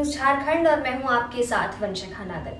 News Jharkhand और मैं हूं आपके साथ वंशिका नागर।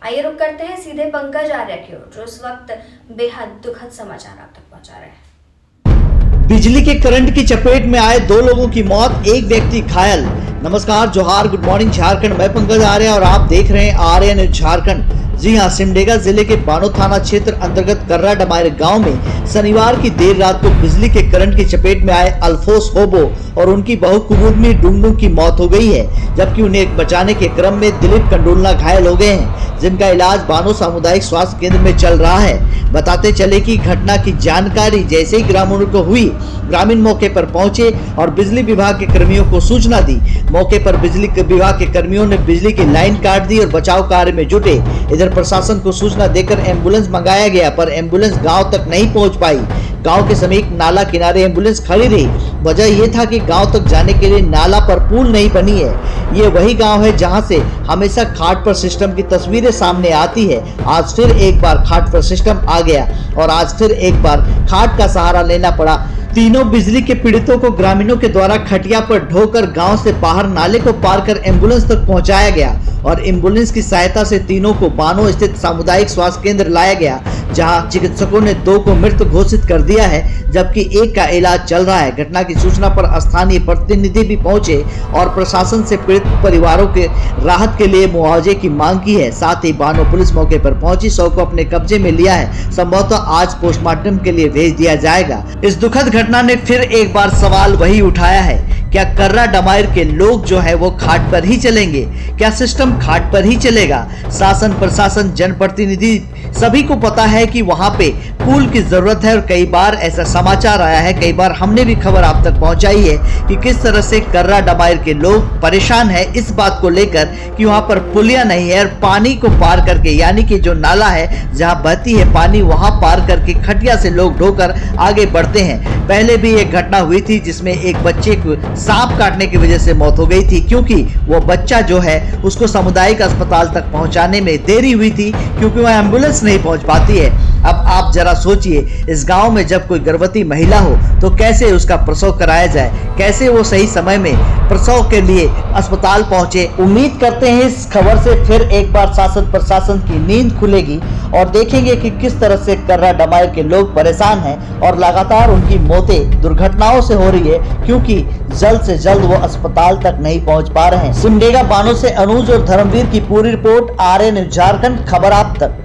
आइए रुक करते हैं सीधे पंकज आर्य की ओर, जो इस वक्त बेहद दुखद समाचार आप तक पहुंचा रहे हैं। बिजली के करंट की चपेट में आए 2 लोगों की मौत, एक व्यक्ति घायल। नमस्कार, जोहार, गुड मॉर्निंग झारखंड। मैं पंकज आर्य और आप देख रहे हैं आर्य न्यूज झारखंड। जी हां, सिमडेगा जिले के बानो थाना क्षेत्र अंतर्गत कर्रा डमायर गांव में शनिवार की देर रात को बिजली के करंट की चपेट में आए अल्फोस होबो और उनकी बहू कुमुदनी डुंगडुंग की मौत हो गई है, जबकि उन्हें बचाने के क्रम में दिलीप कंडोलना घायल हो गए हैं, जिनका इलाज बानो सामुदायिक स्वास्थ्य केंद्र में चल रहा है। बताते चले कि घटना की जानकारी जैसे ही ग्रामीणों को हुई, ग्रामीण मौके पर पहुंचे और बिजली विभाग के कर्मियों को सूचना दी। मौके पर बिजली विभाग के कर्मियों ने बिजली की लाइन काट दी और बचाव कार्य में जुटे। इधर प्रशासन को सूचना देकर एम्बुलेंस मंगाया गया, पर एम्बुलेंस गांव तक नहीं पहुंच पाई। गांव के समीप नाला किनारे एम्बुलेंस खड़ी रही। वजह यह था कि गांव तक जाने के लिए नाला पर पुल नहीं बनी है। ये वही गांव है जहां से हमेशा खाट पर सिस्टम की तस्वीरें सामने आती है। आज फिर एक बार खाट पर सिस्टम आ गया और आज फिर एक बार खाट का सहारा लेना पड़ा। तीनों बिजली के पीड़ितों को ग्रामीणों के द्वारा खटिया पर ढोकर गांव से बाहर नाले को पार कर एम्बुलेंस तक पहुंचाया गया और एम्बुलेंस की सहायता से तीनों को बानो स्थित सामुदायिक स्वास्थ्य केंद्र लाया गया, जहां चिकित्सकों ने 2 को मृत घोषित कर दिया है, जबकि एक का इलाज चल रहा है। घटना की सूचना पर स्थानीय प्रतिनिधि भी पहुंचे और प्रशासन से पीड़ित परिवारों के राहत के लिए मुआवजे की मांग की है। साथ ही बानो पुलिस मौके पर पहुंची, शव को अपने कब्जे में लिया है। संभवतः आज पोस्टमार्टम के लिए भेज दिया जाएगा। इस दुखद घटना ने फिर एक बार सवाल वही उठाया है, क्या कर्रा डमायर के लोग जो है वो खाट पर ही चलेंगे? क्या सिस्टम खाट पर ही चलेगा? शासन, प्रशासन, जनप्रतिनिधि सभी को पता है कि वहां पे पुल की जरूरत है और कई बार ऐसा समाचार आया है, कई बार हमने भी खबर आप तक पहुंचाई है कि किस तरह से कर्रा डमायर के लोग परेशान है इस बात को लेकर कि वहां पर पुलिया नहीं है और पानी को पार करके, यानी कि जो नाला है जहां बहती है पानी, वहां पार करके खटिया से लोग ढोकर आगे बढ़ते हैं। पहले भी एक घटना हुई थी जिसमें एक बच्चे को सांप काटने की वजह से मौत हो गई थी, क्योंकि वो बच्चा जो है उसको सामुदायिक अस्पताल तक पहुंचाने में देरी हुई थी, क्योंकि वह एम्बुलेंस नहीं पहुंच पाती है। अब आप जरा सोचिए, इस गांव में जब कोई गर्भवती महिला हो तो कैसे उसका प्रसव कराया जाए, कैसे वो सही समय में प्रसव के लिए अस्पताल पहुंचे। उम्मीद करते हैं इस खबर से फिर एक बार शासन प्रशासन की नींद खुलेगी और देखेंगे कि किस तरह से कर्रा डमायर के लोग परेशान हैं और लगातार उनकी मौतें दुर्घटनाओं से हो रही है, क्योंकि जल्द से जल्द वो अस्पताल तक नहीं पहुंच पा रहे हैं। सिमडेगा बानो से अनुज और धर्मवीर की पूरी रिपोर्ट, आर्य न्यूज झारखंड, खबर आप तक।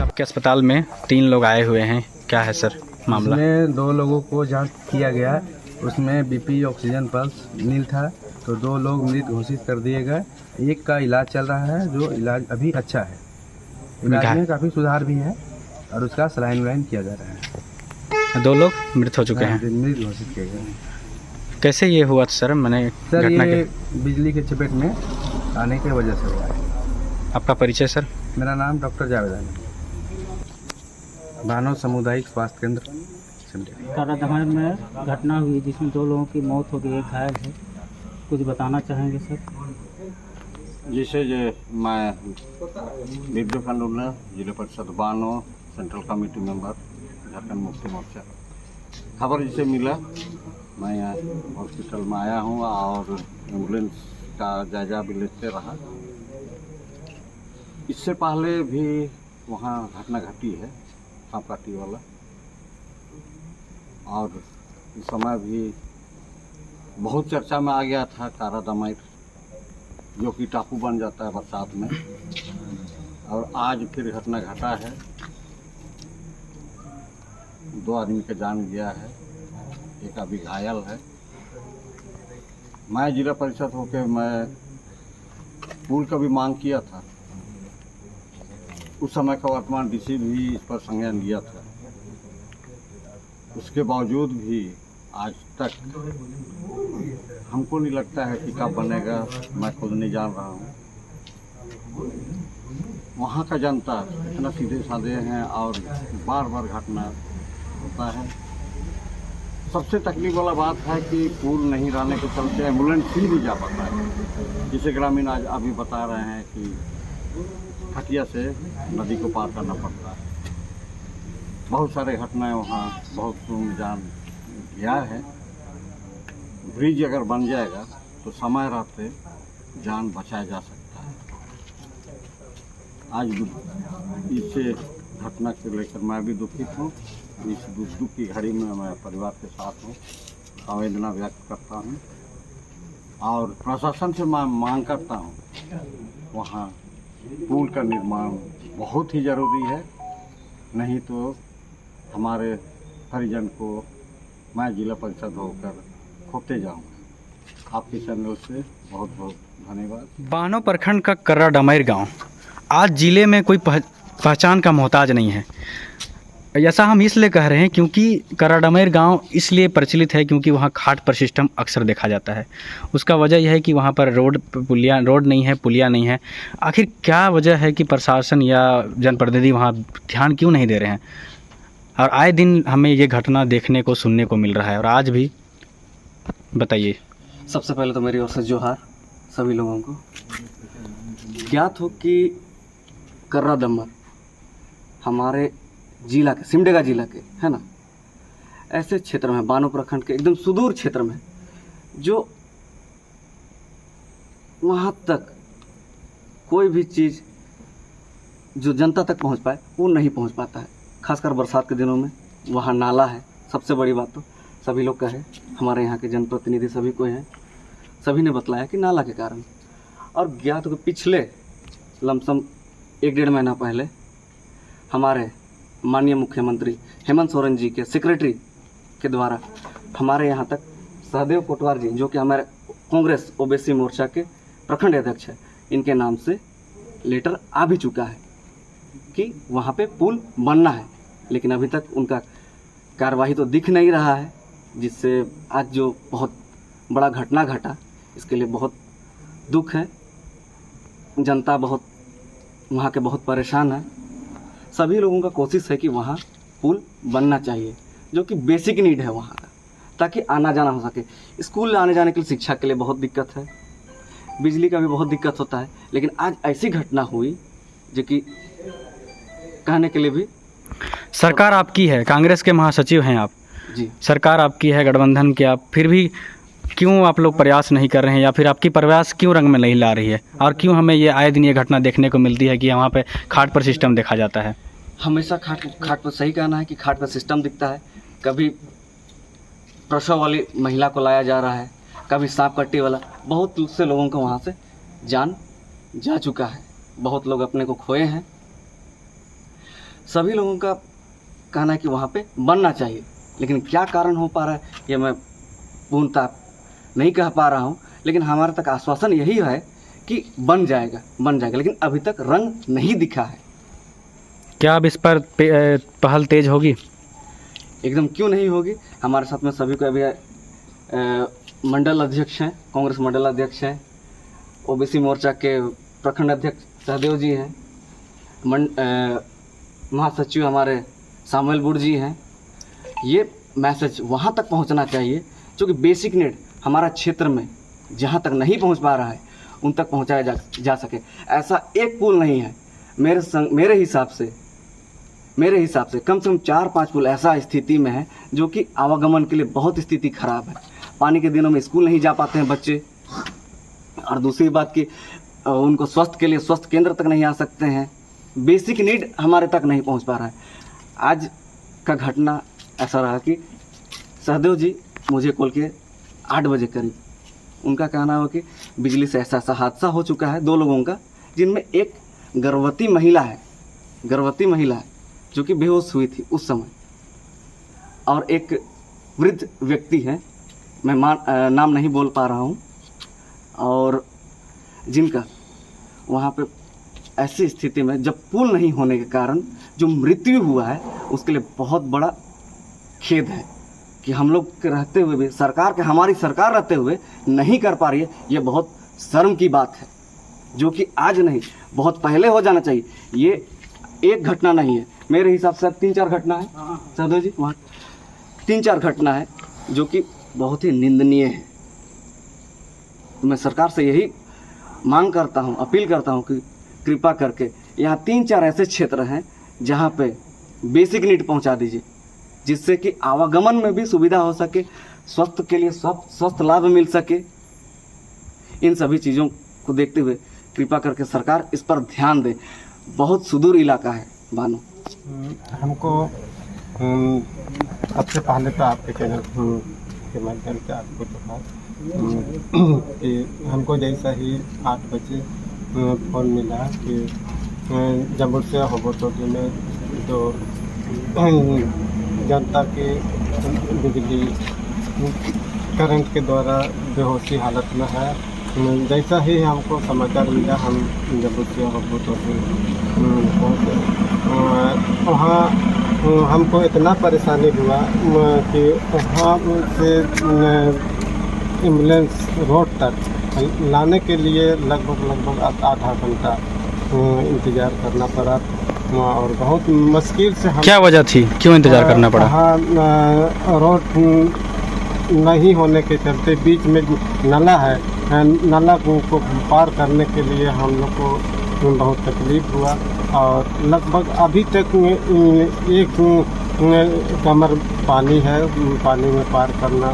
आपके अस्पताल में 3 लोग आए हुए हैं, क्या है सर मामला? उसमें 2 लोगों को जांच किया गया, उसमें बीपी, ऑक्सीजन पल्स नील था, तो 2 लोग मृत घोषित कर दिए गए। एक का इलाज चल रहा है, जो इलाज अभी अच्छा है, इलाज में काफ़ी सुधार भी है और उसका सलाइन वाइन किया जा रहा है। 2 लोग मृत हो चुके हैं, मृत घोषित किए गए। कैसे ये हुआ सर? मैंने सर घटना ये के बिजली के चपेट में आने की वजह से हुआ है। आपका परिचय सर? मेरा नाम डॉक्टर जावेदान है, बानो सामुदायिक स्वास्थ्य केंद्र सिमडेगा। कर्रा डमायर में घटना हुई जिसमें 2 लोगों की मौत हो गई, एक घायल है, कुछ बताना चाहेंगे सर? जैसे मैं दिलीप कंडोलना, जिला परिषद Bano, central committee member, Jharkhand Mukti Morcha. खबर जिसे मिला, मैं यहाँ हॉस्पिटल में आया हूँ और एम्बुलेंस का जायजा भी लेते रहा। इससे पहले भी वहाँ घटना घटी है, सांप काटी वाला, और इस समय भी बहुत चर्चा में आ गया था कर्रा डमायर, जो कि टापू बन जाता है बरसात में, और आज फिर घटना घटा है। 2 आदमी का जान गया है, एक अभी घायल है। मैं जिला परिषद होकर मैं पुल का भी मांग किया था, उस समय का वर्तमान डीसी भी इस पर संज्ञान लिया था। उसके बावजूद भी आज तक हमको नहीं लगता है कि कब बनेगा, मैं खुद नहीं जान रहा हूँ। वहाँ का जनता इतना सीधे साधे हैं और बार बार घटना होता है। सबसे तकलीफ वाला बात है कि पुल नहीं रहने के चलते एम्बुलेंस ही नहीं जा पाता है, जिसे ग्रामीण आज अभी बता रहे हैं कि खटिया से नदी को पार करना पड़ता है। बहुत सारे घटनाएं वहाँ बहुत जान गया है। ब्रिज अगर बन जाएगा तो समय रहते जान बचाया जा सकता है। आज इस घटना को लेकर मैं भी दुखित हूँ। इस दुख की घड़ी में मैं परिवार के साथ हूँ, संवेदना व्यक्त करता हूँ और प्रशासन से मैं मांग करता हूँ वहाँ पुल का निर्माण बहुत ही ज़रूरी है, नहीं तो हमारे हरिजन को मैं जिला परिषद होकर खोते जाऊँगा। आपके चैनल से बहुत बहुत धन्यवाद। बानो प्रखंड का कर्रा डमैर गांव आज जिले में कोई पहचान का मोहताज नहीं है। ऐसा हम इसलिए कह रहे हैं क्योंकि कर्रा डमैर गांव इसलिए प्रचलित है क्योंकि वहाँ घाट पर सिस्टम अक्सर देखा जाता है। उसका वजह यह है कि वहाँ पर रोड नहीं है, पुलिया नहीं है। आखिर क्या वजह है कि प्रशासन या जनप्रतिनिधि वहाँ ध्यान क्यों नहीं दे रहे हैं? और आए दिन हमें ये घटना देखने को सुनने को मिल रहा है और आज भी बताइए। सबसे पहले तो मेरी ओर से जोहार सभी लोगों को। ज्ञात हो कि कर्रा डमैर हमारे जिला के, सिमडेगा जिला के है ना, ऐसे क्षेत्र में, बानो प्रखंड के एकदम सुदूर क्षेत्र में, जो वहाँ तक कोई भी चीज़ जो जनता तक पहुँच पाए वो नहीं पहुँच पाता है। खासकर बरसात के दिनों में वहाँ नाला है। सबसे बड़ी बात तो सभी लोग का है, हमारे यहाँ के जनप्रतिनिधि सभी को हैं, सभी ने बतलाया कि नाला के कारण। और ज्ञात हो पिछले लमसम 1-1.5 महीना पहले हमारे माननीय मुख्यमंत्री हेमंत सोरेन जी के सेक्रेटरी के द्वारा हमारे यहाँ तक सहदेव कोटवार जी, जो कि हमारे कांग्रेस ओबीसी मोर्चा के प्रखंड अध्यक्ष है, इनके नाम से लेटर आ भी चुका है कि वहाँ पे पुल बनना है, लेकिन अभी तक उनका कार्यवाही तो दिख नहीं रहा है, जिससे आज जो बहुत बड़ा घटना घटा इसके लिए बहुत दुख है। जनता बहुत वहाँ के बहुत परेशान है। सभी लोगों का कोशिश है कि वहाँ पुल बनना चाहिए, जो कि बेसिक नीड है वहाँ का, ताकि आना जाना हो सके। स्कूल आने जाने के लिए, शिक्षा के लिए बहुत दिक्कत है, बिजली का भी बहुत दिक्कत होता है। लेकिन आज ऐसी घटना हुई जो कि कहने के लिए भी। सरकार आपकी है, कांग्रेस के महासचिव हैं आप जी, सरकार आपकी है, गठबंधन के, आप फिर भी क्यों आप लोग प्रयास नहीं कर रहे हैं, या फिर आपकी प्रयास क्यों रंग में नहीं ला रही है? और क्यों हमें ये आए दिन ये घटना देखने को मिलती है कि वहाँ पे घाट पर सिस्टम देखा जाता है? हमेशा घाट पर सही कहना है कि घाट पर सिस्टम दिखता है। कभी प्रसव वाली महिला को लाया जा रहा है, कभी सांप कट्टी वाला। बहुत से लोगों को वहाँ से जान जा चुका है, बहुत लोग अपने को खोए हैं। सभी लोगों का कहना है कि वहाँ पे बनना चाहिए, लेकिन क्या कारण हो पा रहा है ये मैं पूर्णतः नहीं कह पा रहा हूँ। लेकिन हमारे तक आश्वासन यही है कि बन जाएगा, लेकिन अभी तक रंग नहीं दिखा है। क्या अब इस पर पहल तेज होगी? एकदम क्यों नहीं होगी। हमारे साथ में सभी को अभी मंडल अध्यक्ष हैं, कांग्रेस मंडल अध्यक्ष हैं, ओबीसी मोर्चा के प्रखंड अध्यक्ष सहदेव जी हैं, महासचिव हमारे सामुएल बुड़ जी हैं। ये मैसेज वहाँ तक पहुँचना चाहिए जो कि बेसिक नीड हमारा क्षेत्र में जहाँ तक नहीं पहुँच पा रहा है उन तक पहुँचाया जा सके। ऐसा एक पुल नहीं है मेरे हिसाब से कम से कम 4-5 पुल ऐसा स्थिति में है जो कि आवागमन के लिए बहुत स्थिति खराब है। पानी के दिनों में स्कूल नहीं जा पाते हैं बच्चे, और दूसरी बात कि उनको स्वास्थ्य के लिए स्वास्थ्य केंद्र तक नहीं आ सकते हैं। बेसिक नीड हमारे तक नहीं पहुंच पा रहा है। आज का घटना ऐसा रहा कि सहदेव जी मुझे कॉल किए 8 बजे करीब। उनका कहना हो कि बिजली से ऐसा हादसा हो चुका है 2 लोगों का, जिनमें एक गर्भवती महिला है जो कि बेहोश हुई थी उस समय, और एक वृद्ध व्यक्ति है, मैं नाम नहीं बोल पा रहा हूँ, और जिनका वहाँ पे ऐसी स्थिति में जब पुल नहीं होने के कारण जो मृत्यु हुआ है उसके लिए बहुत बड़ा खेद है कि हम लोग के रहते हुए भी हमारी सरकार रहते हुए नहीं कर पा रही है। ये बहुत शर्म की बात है, जो कि आज नहीं बहुत पहले हो जाना चाहिए। ये एक घटना नहीं है, मेरे हिसाब से 3-4 घटना है सहदेव जी, वहाँ 3-4 घटना है जो कि बहुत ही निंदनीय है। मैं सरकार से यही मांग करता हूँ, अपील करता हूँ कि कृपा करके यहाँ 3-4 ऐसे क्षेत्र हैं जहाँ पे बेसिक नीड पहुँचा दीजिए, जिससे कि आवागमन में भी सुविधा हो सके, स्वास्थ्य के लिए स्वस्थ लाभ मिल सके, इन सभी चीज़ों को देखते हुए कृपा करके सरकार इस पर ध्यान दे। बहुत सुदूर इलाका है बानो। हमको सबसे पहले तो आपके चैनल के माध्यम से आपको बताऊं कि हमको जैसा ही 8 बजे फ़ोन मिला कि जम्मू से होबोटोली में जो जनता की बिजली करंट के द्वारा बेहोशी हालत में है। जैसा ही हमको समाचार मिला हम जम्मू से होबोटोली पहुँचे। वहाँ हमको इतना परेशानी हुआ कि वहाँ से एम्बुलेंस रोड तक लाने के लिए लगभग आधा घंटा इंतज़ार करना पड़ा और बहुत मुश्किल से हम। क्या वजह थी, क्यों इंतज़ार करना पड़ा? वहाँ रोड नहीं होने के चलते बीच में नाला है, नाला को पार करने के लिए हम लोग को बहुत तकलीफ़ हुआ और लगभग अभी तक एक कमर पानी है, पानी में पार करना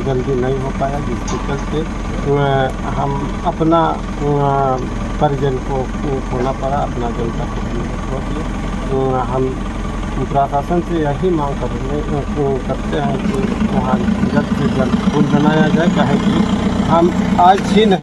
जल्दी नहीं हो पाया, जिसके चलते हम अपना परिजन को खोना पड़ा, अपना जनता को खो दिया। हम प्रशासन से यही मांग करते हैं कि वहाँ जल्द से जल्द पुल बनाया जाए, कहें कि हम आज ही नहीं